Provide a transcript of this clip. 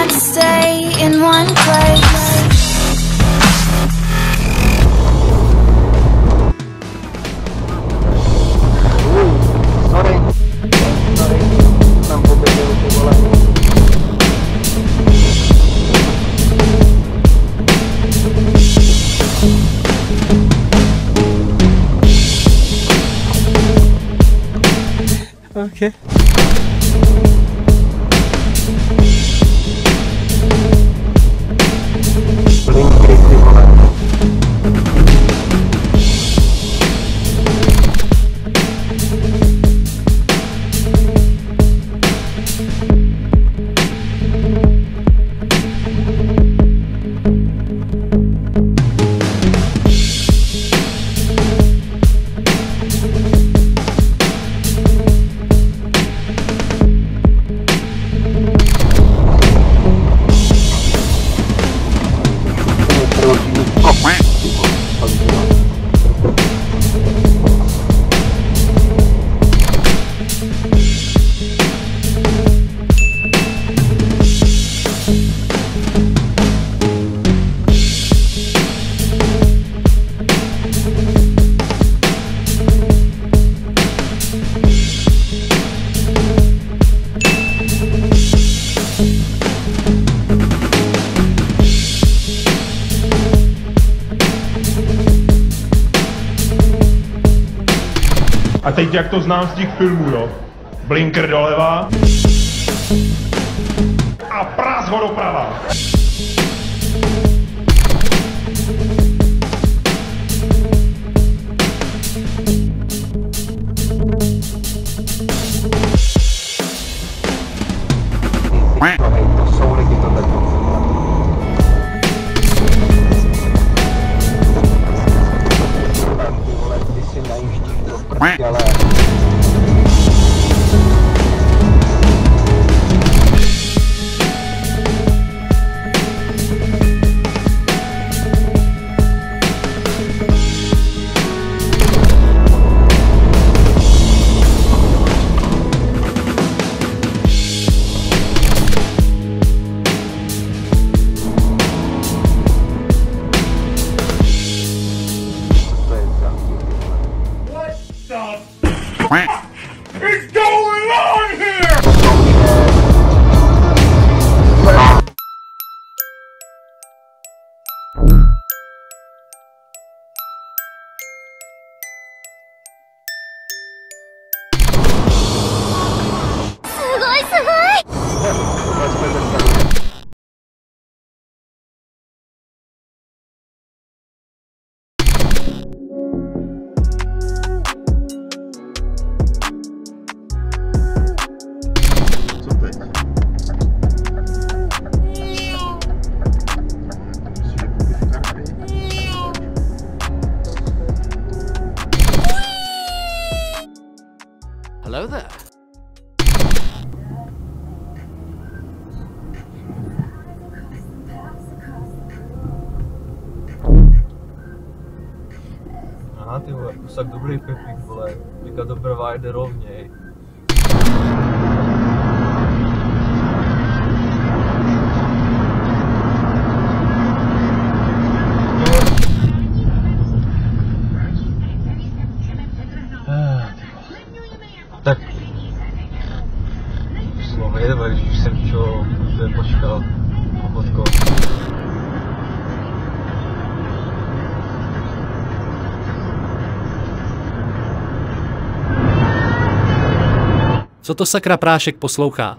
can't stay in one place. Okay. Blinkry, ty vole. A teď jak to znám z těch filmů, jo. Blinkr doleva a prásk doprava. To jsou lidi, to tak ty si najíždíš do prděle. What's going on here? Hello there. Aha, ty vole, kusak dobrý pepík, vole. Teďka doprava jede rovněj. Tak. Slovo jede, když jsem čo, to počkal. Pochodko. Co to sakra Prášek poslouchá?